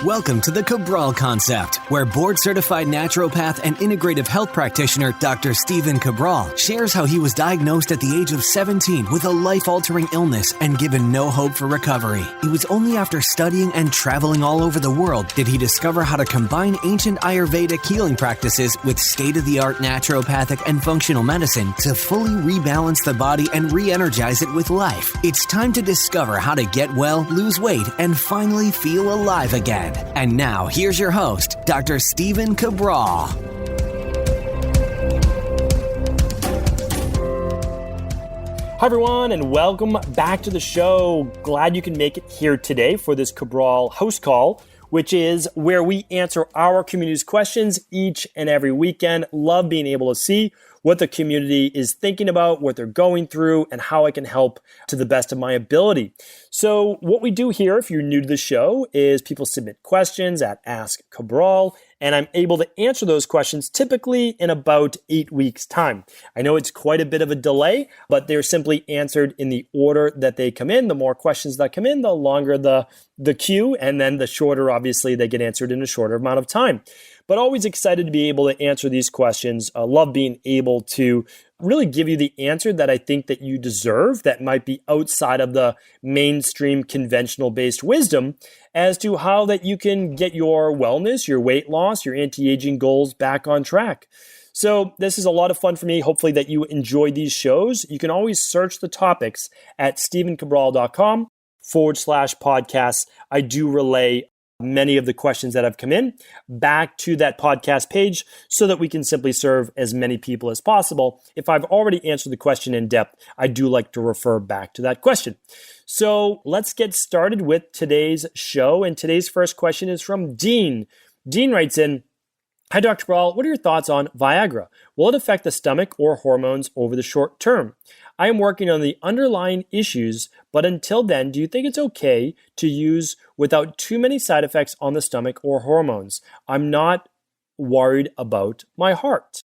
Welcome to the Cabral Concept, where board-certified naturopath and integrative health practitioner Dr. Cabral shares how he was diagnosed at the age of 17 with a life-altering illness and given no hope for recovery. It was only after studying and traveling all over the world did he discover how to combine ancient Ayurvedic healing practices with state-of-the-art naturopathic and functional medicine to fully rebalance the body and re-energize it with life. It's time to discover how to get well, lose weight, and finally feel alive again. And now, here's your host, Dr. Cabral. Hi, everyone, and welcome back to the show. Glad you can make it here today for this Cabral HouseCall, which is where we answer our community's questions each and every weekend. Love being able to see what the community is thinking about, what they're going through, and how I can help to the best of my ability. So what we do here, if you're new to the show, is people submit questions at Ask Cabral, and I'm able to answer those questions typically in about 8 weeks' time. I know it's quite a bit of a delay, but they're simply answered in the order that they come in. The more questions that come in, the longer the queue, and then the shorter, obviously, they get answered in a shorter amount of time. But always excited to be able to answer these questions. I love being able to really give you the answer that I think that you deserve that might be outside of the mainstream conventional-based wisdom as to how that you can get your wellness, your weight loss, your anti-aging goals back on track. So this is a lot of fun for me. Hopefully that you enjoy these shows. You can always search the topics at stevencabral.com/podcasts. I do relay many of the questions that have come in back to that podcast page so that we can simply serve as many people as possible. If I've already answered the question in depth, I do like to refer back to that question. So let's get started with today's show. And today's first question is from Dean. Dean writes in, "Hi, Dr. Cabral. What are your thoughts on Viagra? Will it affect the stomach or hormones over the short term? I am working on the underlying issues, but until then, do you think it's okay to use without too many side effects on the stomach or hormones? I'm not worried about my heart."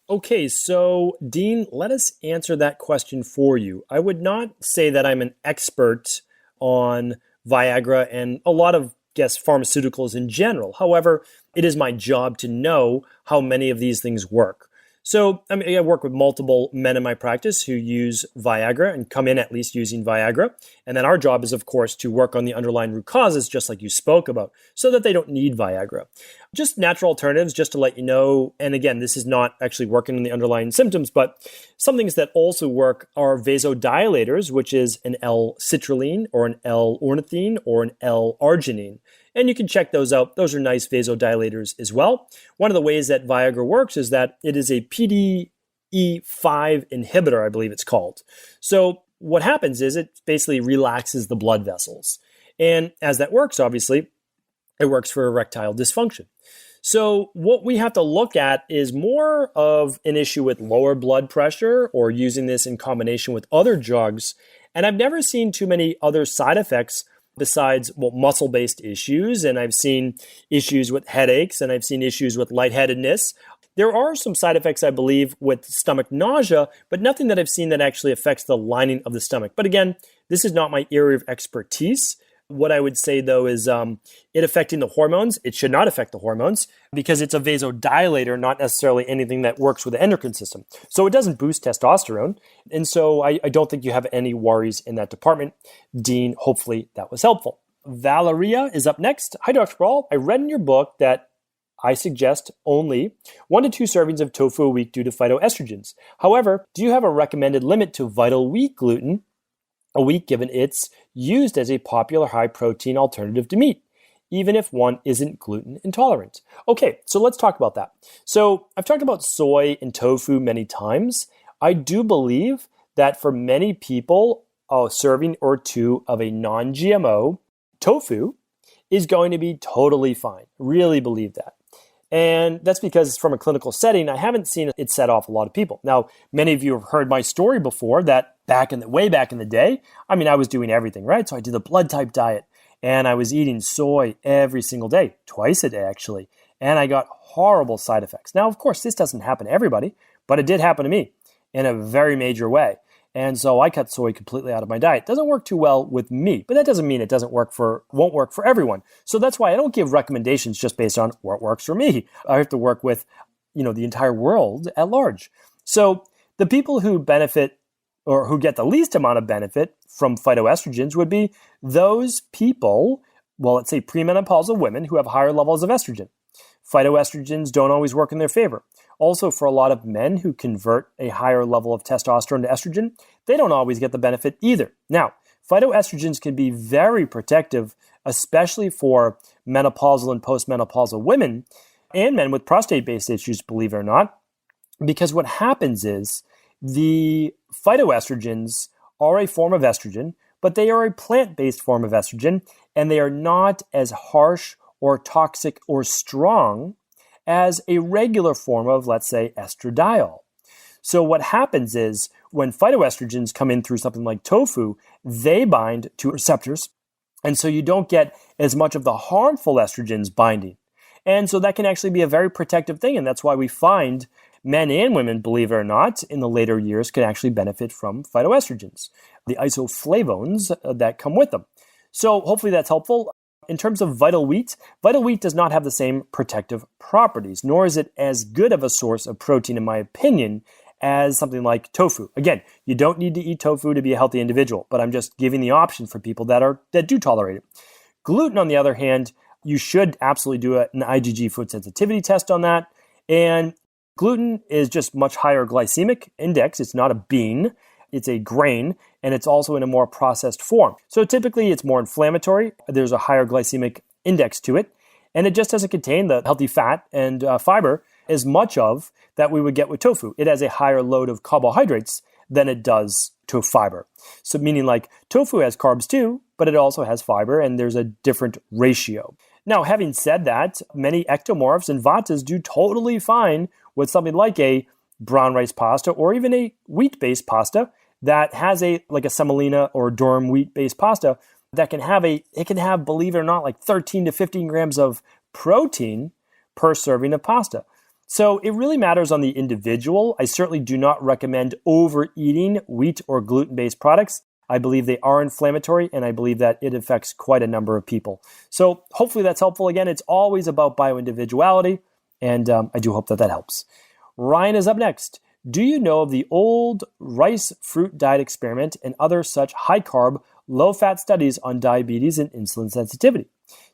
Okay, so Dean, let us answer that question for you. I would not say that I'm an expert on Viagra and a lot of pharmaceuticals in general. However, it is my job to know how many of these things work. So I work with multiple men in my practice who use Viagra and come in at least using Viagra. And then our job is, of course, to work on the underlying root causes, just like you spoke about, so that they don't need Viagra. Just natural alternatives, just to let you know. And again, this is not actually working on the underlying symptoms, but some things that also work are vasodilators, which is an L-citrulline or an L-ornithine or an L-arginine. And you can check those out. Those are nice vasodilators as well. One of the ways that Viagra works is that it is a PDE5 inhibitor, I believe it's called. So what happens is it basically relaxes the blood vessels. And as that works, obviously, it works for erectile dysfunction. So what we have to look at is more of an issue with lower blood pressure or using this in combination with other drugs. And I've never seen too many other side effects besides muscle-based issues, and I've seen issues with headaches, and I've seen issues with lightheadedness. There are some side effects, I believe, with stomach nausea, but nothing that I've seen that actually affects the lining of the stomach. But again, this is not my area of expertise. What I would say, though, is it affecting the hormones. It should not affect the hormones because it's a vasodilator, not necessarily anything that works with the endocrine system. So it doesn't boost testosterone. And so I don't think you have any worries in that department. Dean, hopefully that was helpful. Valeria is up next. Hi, Dr. Cabral. I read in your book that I suggest only 1 to 2 servings of tofu a week due to phytoestrogens. However, do you have a recommended limit to vital wheat gluten a week given it's used as a popular high-protein alternative to meat, even if one isn't gluten intolerant? Okay, so let's talk about that. So I've talked about soy and tofu many times. I do believe that for many people, a serving or two of a non-GMO tofu is going to be totally fine. Really believe that. And that's because from a clinical setting, I haven't seen it set off a lot of people. Now, many of you have heard my story before that way back in the day, I was doing everything, right? So I did the blood type diet and I was eating soy every single day, twice a day actually. And I got horrible side effects. Now, of course, this doesn't happen to everybody, but it did happen to me in a very major way. And so I cut soy completely out of my diet. It doesn't work too well with me, but that doesn't mean it won't work for everyone. So that's why I don't give recommendations just based on what works for me. I have to work with, the entire world at large. So the people who benefit or who get the least amount of benefit from phytoestrogens would be those people, well, let's say premenopausal women who have higher levels of estrogen. Phytoestrogens don't always work in their favor. Also, for a lot of men who convert a higher level of testosterone to estrogen, they don't always get the benefit either. Now, phytoestrogens can be very protective, especially for menopausal and postmenopausal women and men with prostate-based issues, believe it or not, because what happens is the phytoestrogens are a form of estrogen, but they are a plant-based form of estrogen, and they are not as harsh or toxic or strong as a regular form of, let's say, estradiol. So what happens is when phytoestrogens come in through something like tofu, they bind to receptors, and so you don't get as much of the harmful estrogens binding. And so that can actually be a very protective thing, and that's why we find men and women, believe it or not, in the later years can actually benefit from phytoestrogens, the isoflavones that come with them. So hopefully that's helpful. In terms of vital wheat does not have the same protective properties, nor is it as good of a source of protein, in my opinion, as something like tofu. Again, you don't need to eat tofu to be a healthy individual, but I'm just giving the option for people that do tolerate it. Gluten, on the other hand, you should absolutely do an IgG food sensitivity test on that. And gluten is just much higher glycemic index. It's not a bean. It's a grain, and it's also in a more processed form. So typically it's more inflammatory. There's a higher glycemic index to it, and it just doesn't contain the healthy fat and fiber as much of that we would get with tofu. It has a higher load of carbohydrates than it does to fiber. So meaning like tofu has carbs too, but it also has fiber, and there's a different ratio. Now, having said that, many ectomorphs and vatas do totally fine with something like a brown rice pasta or even a wheat-based pasta that has a semolina or durum wheat-based pasta that can have, believe it or not, like 13 to 15 grams of protein per serving of pasta. So it really matters on the individual. I certainly do not recommend overeating wheat or gluten-based products. I believe they are inflammatory, and I believe that it affects quite a number of people. So hopefully that's helpful. Again, it's always about bioindividuality, and I do hope that helps. Ryan is up next. Do you know of the old rice fruit diet experiment and other such high-carb, low-fat studies on diabetes and insulin sensitivity?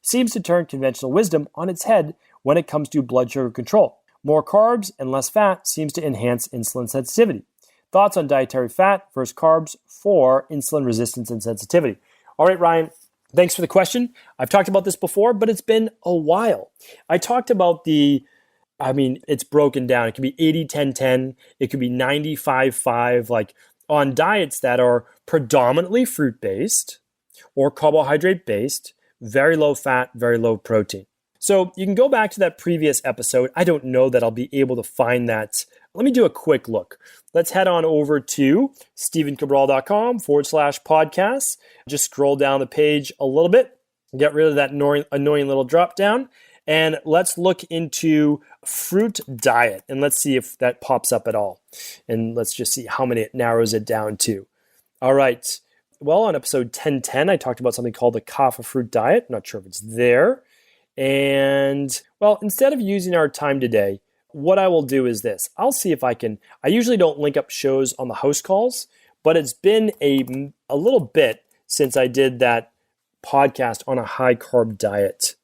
Seems to turn conventional wisdom on its head when it comes to blood sugar control. More carbs and less fat seems to enhance insulin sensitivity. Thoughts on dietary fat versus carbs for insulin resistance and sensitivity? All right, Ryan, thanks for the question. I've talked about this before, but it's been a while. I talked about it's broken down. It could be 80-10-10. It could be 95-5, like on diets that are predominantly fruit-based or carbohydrate-based, very low fat, very low protein. So you can go back to that previous episode. I don't know that I'll be able to find that. Let me do a quick look. Let's head on over to stevencabral.com/podcasts. Just scroll down the page a little bit, get rid of that annoying little drop down, and let's look into fruit diet, and let's see if that pops up at all. And let's just see how many it narrows it down to. All right. Well, on episode 1010, I talked about something called the Kapha fruit diet. I'm not sure if it's there. And, well, instead of using our time today, what I will do is this. I'll see if I usually don't link up shows on the house calls, but it's been a little bit since I did that podcast on a high-carb diet.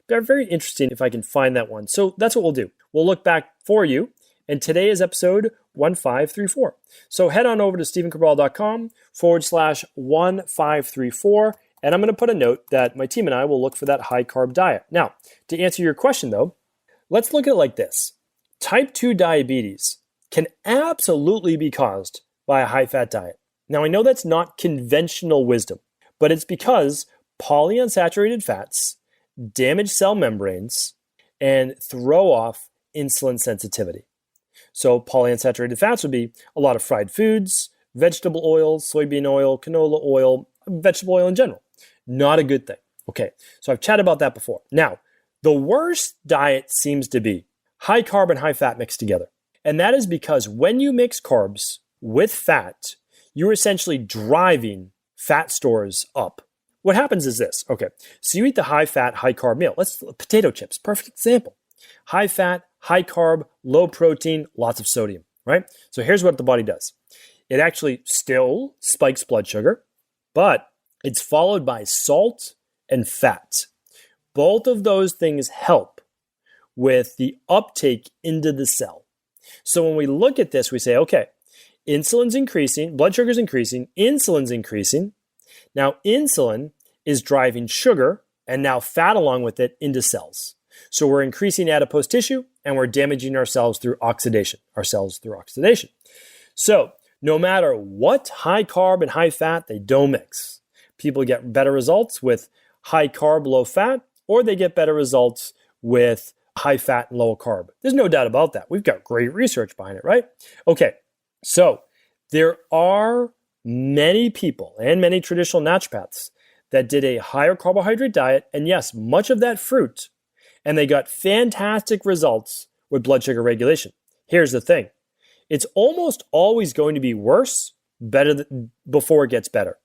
They're very interesting if I can find that one. So that's what we'll do. We'll look back for you, and today is episode 1534. So head on over to stevencabral.com/1534, and I'm going to put a note that my team and I will look for that high-carb diet. Now, to answer your question, though, let's look at it like this. Type 2 diabetes can absolutely be caused by a high-fat diet. Now, I know that's not conventional wisdom, but it's because polyunsaturated fats damage cell membranes and throw off insulin sensitivity. So polyunsaturated fats would be a lot of fried foods, vegetable oils, soybean oil, canola oil, vegetable oil in general. Not a good thing. Okay, so I've chatted about that before. Now, the worst diet seems to be high carb and high fat mixed together. And that is because when you mix carbs with fat, you're essentially driving fat stores up. What happens is this. Okay, so you eat the high fat, high carb meal. Potato chips, perfect example. High fat, high carb, low protein, lots of sodium, right? So here's what the body does. It actually still spikes blood sugar, but it's followed by salt and fat. Both of those things help with the uptake into the cell. So when we look at this, we say, okay, insulin's increasing, blood sugar's increasing, insulin's increasing. Now insulin is driving sugar and now fat along with it into cells. So we're increasing adipose tissue and we're damaging our cells through oxidation. So no matter what high carb and high fat, they don't mix. People get better results with high carb, low fat, or they get better results with high fat and low carb. There's no doubt about that. We've got great research behind it, right? Okay, so there are many people and many traditional naturopaths that did a higher carbohydrate diet, and yes, much of that fruit, and they got fantastic results with blood sugar regulation. Here's the thing. It's almost always going to be worse before it gets better.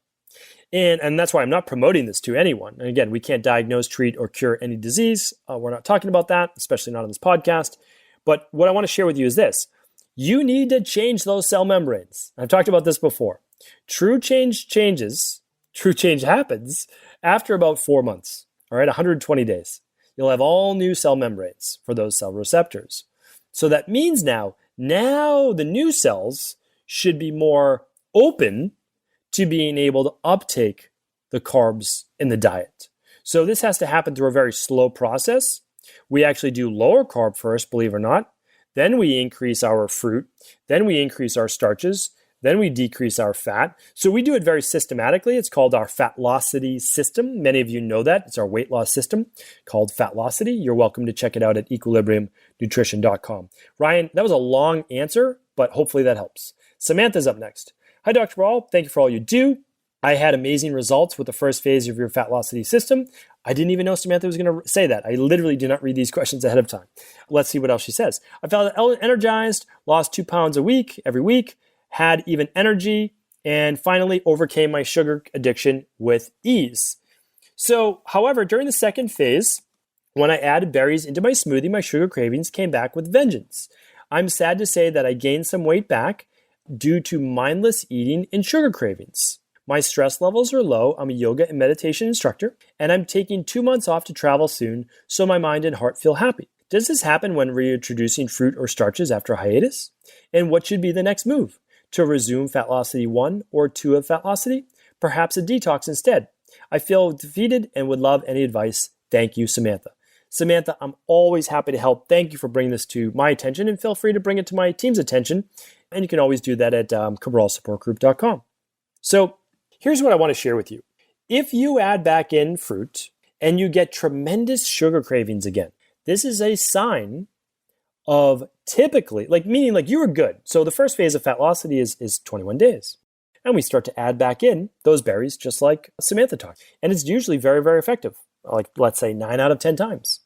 And that's why I'm not promoting this to anyone. And again, we can't diagnose, treat, or cure any disease. We're not talking about that, especially not on this podcast. But what I want to share with you is this. You need to change those cell membranes. I've talked about this before. True change happens after about 4 months, all right, 120 days. You'll have all new cell membranes for those cell receptors. So that means now the new cells should be more open to being able to uptake the carbs in the diet. So this has to happen through a very slow process. We actually do lower carb first, believe it or not. Then we increase our fruit. Then we increase our starches. Then we decrease our fat. So we do it very systematically. It's called our Fatlocity system. Many of you know that. It's our weight loss system called Fatlocity. You're welcome to check it out at equilibriumnutrition.com. Ryan, that was a long answer, but hopefully that helps. Samantha's up next. Hi, Dr. Cabral. Thank you for all you do. I had amazing results with the first phase of your Fatlocity system. I didn't even know Samantha was going to say that. I literally did not read these questions ahead of time. Let's see what else she says. I felt energized, lost 2 pounds a week, every week, had even energy, and finally overcame my sugar addiction with ease. So, however, during the second phase, when I added berries into my smoothie, my sugar cravings came back with vengeance. I'm sad to say that I gained some weight back due to mindless eating and sugar cravings. My stress levels are low. I'm a yoga and meditation instructor, and I'm taking 2 months off to travel soon, so my mind and heart feel happy. Does this happen when reintroducing fruit or starches after a hiatus? And what should be the next move? To resume Fatlocity 1 or 2 of Fatlocity? Perhaps a detox instead. I feel defeated and would love any advice. Thank you, Samantha. Samantha, I'm always happy to help. Thank you for bringing this to my attention, and feel free to bring it to my team's attention. And you can always do that at cabralsupportgroup.com. So here's what I want to share with you. If you add back in fruit and you get tremendous sugar cravings again, this is a sign of typically, meaning you were good. So the first phase of Fatlocity is 21 days. And we start to add back in those berries just like Samantha talked. And it's usually very, very effective. Let's say 9 out of 10 times.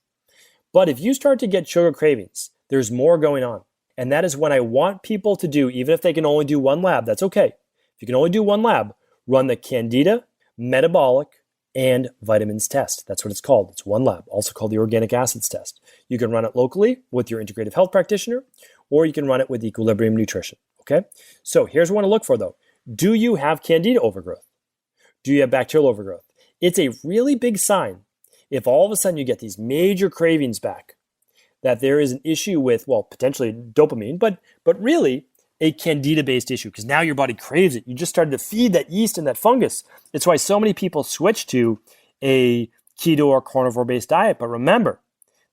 But if you start to get sugar cravings, there's more going on. And that is when I want people to do, even if they can only do one lab, that's okay. If you can only do one lab, run the Candida, metabolic, and vitamins test. That's what it's called. It's one lab, also called the organic acids test. You can run it locally with your integrative health practitioner, or you can run it with Equilibrium Nutrition. Okay? So here's what I want to look for though. Do you have Candida overgrowth? Do you have bacterial overgrowth? It's a really big sign if all of a sudden you get these major cravings back, that there is an issue with, potentially dopamine, but really a Candida-based issue, because now your body craves it. You just started to feed that yeast and that fungus. It's why so many people switch to a keto or carnivore-based diet. But remember,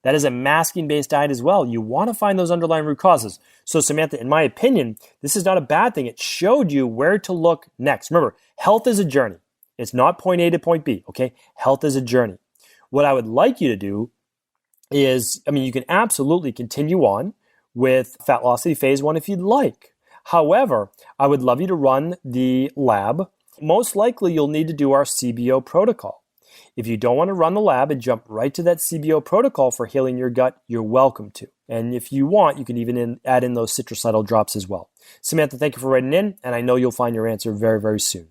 that is a masking-based diet as well. You want to find those underlying root causes. So Samantha, in my opinion, this is not a bad thing. It showed you where to look next. Remember, health is a journey. It's not point A to point B, okay? Health is a journey. What I would like you to do is, you can absolutely continue on with Fatlocity phase 1 if you'd like. However, I would love you to run the lab. Most likely, you'll need to do our CBO protocol. If you don't want to run the lab and jump right to that CBO protocol for healing your gut, you're welcome to. And if you want, you can even add in those citruside drops as well. Samantha, thank you for writing in, and I know you'll find your answer very, very soon.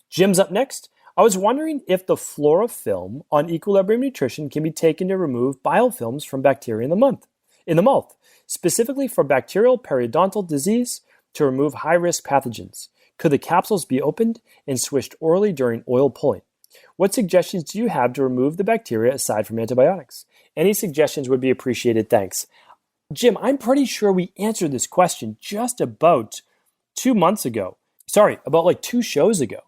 Jim's up next. I was wondering if the flora film on equilibrium nutrition can be taken to remove biofilms from bacteria in the mouth, specifically for bacterial periodontal disease to remove high-risk pathogens. Could the capsules be opened and swished orally during oil pulling? What suggestions do you have to remove the bacteria aside from antibiotics? Any suggestions would be appreciated. Thanks. Jim, I'm pretty sure we answered this question just about 2 months ago. Sorry, about like 2 shows ago.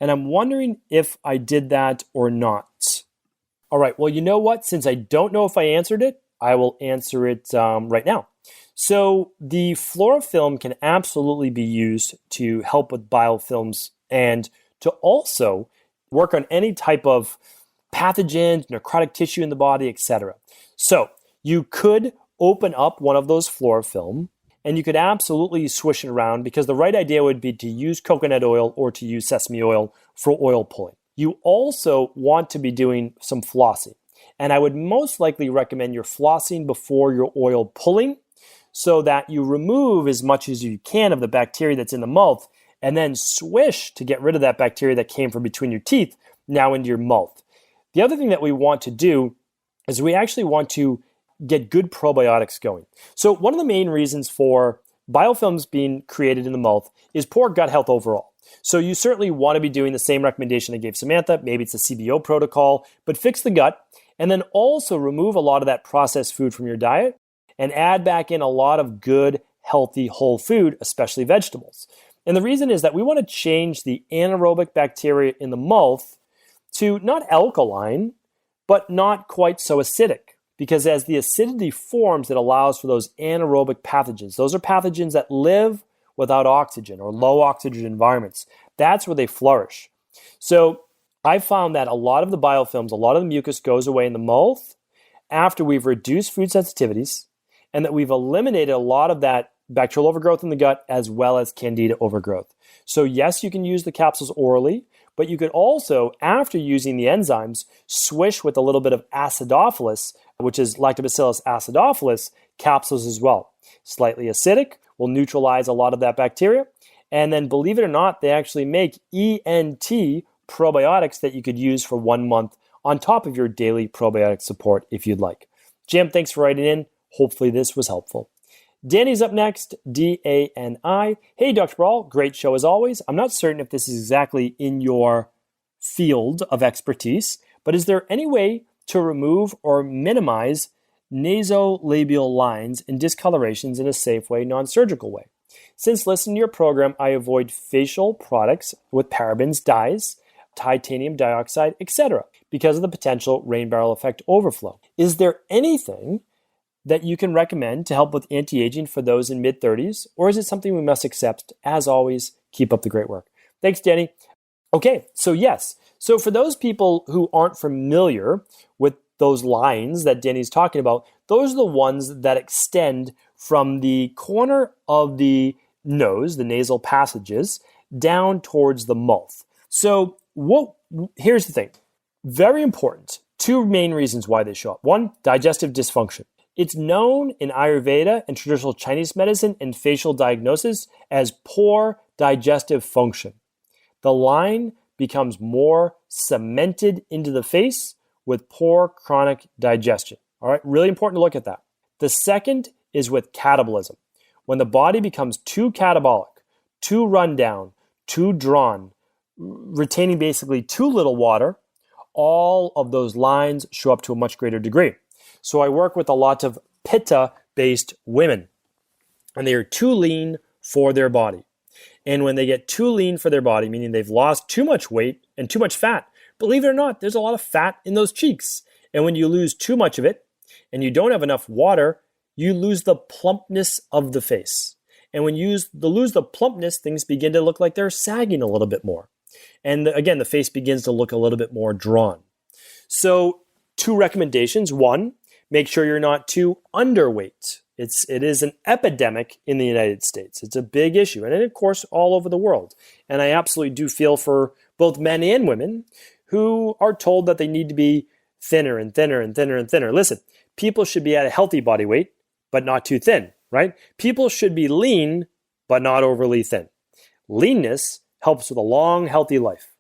And I'm wondering if I did that or not. All right, well, you know what? Since I don't know if I answered it, I will answer it right now. So the flora film can absolutely be used to help with biofilms and to also work on any type of pathogens, necrotic tissue in the body, etc. So you could open up one of those flora film and you could absolutely swish it around, because the right idea would be to use coconut oil or to use sesame oil for oil pulling. You also want to be doing some flossing. And I would most likely recommend you're flossing before your oil pulling so that you remove as much as you can of the bacteria that's in the mouth and then swish to get rid of that bacteria that came from between your teeth now into your mouth. The other thing that we want to do is we actually want to get good probiotics going. So one of the main reasons for biofilms being created in the mouth is poor gut health overall. So you certainly want to be doing the same recommendation I gave Samantha. Maybe it's a CBO protocol, but fix the gut and then also remove a lot of that processed food from your diet and add back in a lot of good, healthy, whole food, especially vegetables. And the reason is that we want to change the anaerobic bacteria in the mouth to not alkaline, but not quite so acidic. Because as the acidity forms, it allows for those anaerobic pathogens. Those are pathogens that live without oxygen or low oxygen environments. That's where they flourish. So I found that a lot of the biofilms, a lot of the mucus goes away in the mouth after we've reduced food sensitivities and that we've eliminated a lot of that bacterial overgrowth in the gut as well as candida overgrowth. So yes, you can use the capsules orally, but you could also, after using the enzymes, swish with a little bit of acidophilus, which is Lactobacillus acidophilus, capsules as well. Slightly acidic, will neutralize a lot of that bacteria. And then believe it or not, they actually make ENT probiotics that you could use for 1 month on top of your daily probiotic support if you'd like. Jim, thanks for writing in. Hopefully this was helpful. Danny's up next, D-A-N-I. Hey, Dr. Cabral, great show as always. I'm not certain if this is exactly in your field of expertise, but is there any way to remove or minimize nasolabial lines and discolorations in a safe way, non-surgical way? Since listening to your program, I avoid facial products with parabens, dyes, titanium dioxide, etc. because of the potential rain barrel effect overflow. Is there anything that you can recommend to help with anti-aging for those in mid-30s, or is it something we must accept? As always, keep up the great work. Thanks, Danny. Okay, so yes. So for those people who aren't familiar with those lines that Danny's talking about, those are the ones that extend from the corner of the nose, the nasal passages, down towards the mouth. So here's the thing. Very important. 2 main reasons why they show up. 1, digestive dysfunction. It's known in Ayurveda and traditional Chinese medicine and facial diagnosis as poor digestive function. The line becomes more cemented into the face with poor chronic digestion. All right, really important to look at that. The second is with catabolism. When the body becomes too catabolic, too run down, too drawn, retaining basically too little water, all of those lines show up to a much greater degree. So I work with a lot of Pitta-based women, and they are too lean for their body. And when they get too lean for their body, meaning they've lost too much weight and too much fat, believe it or not, there's a lot of fat in those cheeks. And when you lose too much of it and you don't have enough water, you lose the plumpness of the face. And when you lose the plumpness, things begin to look like they're sagging a little bit more. And again, the face begins to look a little bit more drawn. So 2 recommendations. 1, make sure you're not too underweight. It is an epidemic in the United States. It's a big issue, and of course all over the world. And I absolutely do feel for both men and women who are told that they need to be thinner and thinner and thinner and thinner. Listen, people should be at a healthy body weight, but not too thin, right? People should be lean, but not overly thin. Leanness helps with a long, healthy life.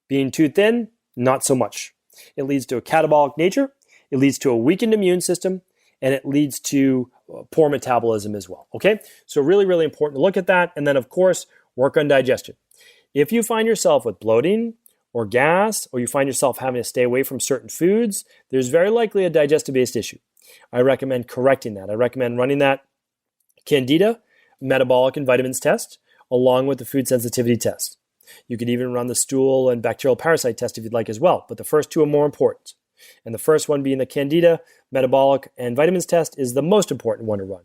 Being too thin, not so much. It leads to a catabolic nature, it leads to a weakened immune system, and it leads to poor metabolism as well, okay? So really, really important to look at that. And then, of course, work on digestion. If you find yourself with bloating or gas, or you find yourself having to stay away from certain foods, there's very likely a digestive-based issue. I recommend correcting that. I recommend running that Candida, metabolic and vitamins test, along with the food sensitivity test. You could even run the stool and bacterial parasite test if you'd like as well, but the first two are more important. And the first one being the Candida, metabolic, and vitamins test is the most important one to run.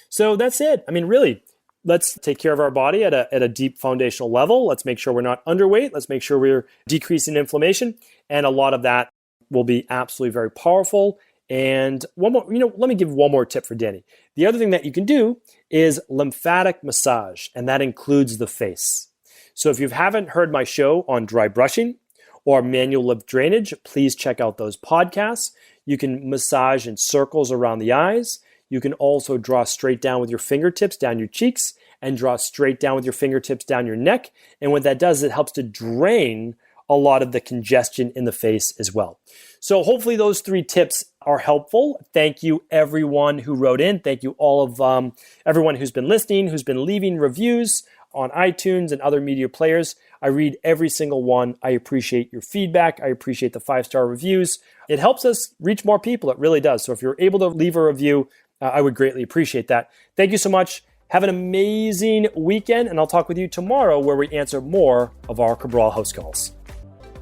So that's it. I mean, really, let's take care of our body at a deep foundational level. Let's make sure we're not underweight. Let's make sure we're decreasing inflammation. And a lot of that will be absolutely very powerful. And one more, let me give one more tip for Danny. The other thing that you can do is lymphatic massage, and that includes the face. So if you haven't heard my show on dry brushing or manual lymph drainage, please check out those podcasts. You can massage in circles around the eyes. You can also draw straight down with your fingertips down your cheeks and draw straight down with your fingertips down your neck. And what that does, it helps to drain a lot of the congestion in the face as well. So hopefully those 3 tips are helpful. Thank you everyone who wrote in. Thank you all of everyone who's been listening, who's been leaving reviews on iTunes and other media players. I read every single one. I appreciate your feedback. I appreciate the 5-star reviews. It helps us reach more people. It really does. So if you're able to leave a review, I would greatly appreciate that. Thank you so much. Have an amazing weekend, and I'll talk with you tomorrow where we answer more of our Cabral house calls.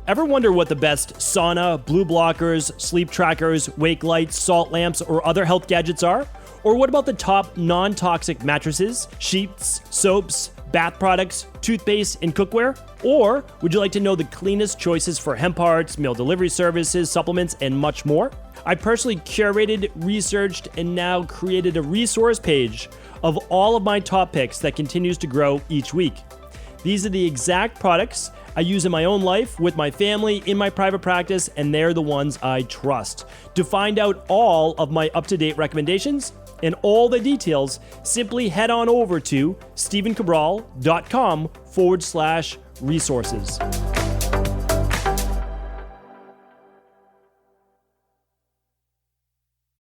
Ever wonder what the best sauna, blue blockers, sleep trackers, wake lights, salt lamps, or other health gadgets are? Or what about the top non-toxic mattresses, sheets, soaps, bath products, toothpaste, and cookware? Or would you like to know the cleanest choices for hemp parts, meal delivery services, supplements, and much more? I personally curated, researched, and now created a resource page of all of my top picks that continues to grow each week. These are the exact products I use in my own life, with my family, in my private practice, and they're the ones I trust. To find out all of my up-to-date recommendations and all the details, simply head on over to stephencabral.com/resources.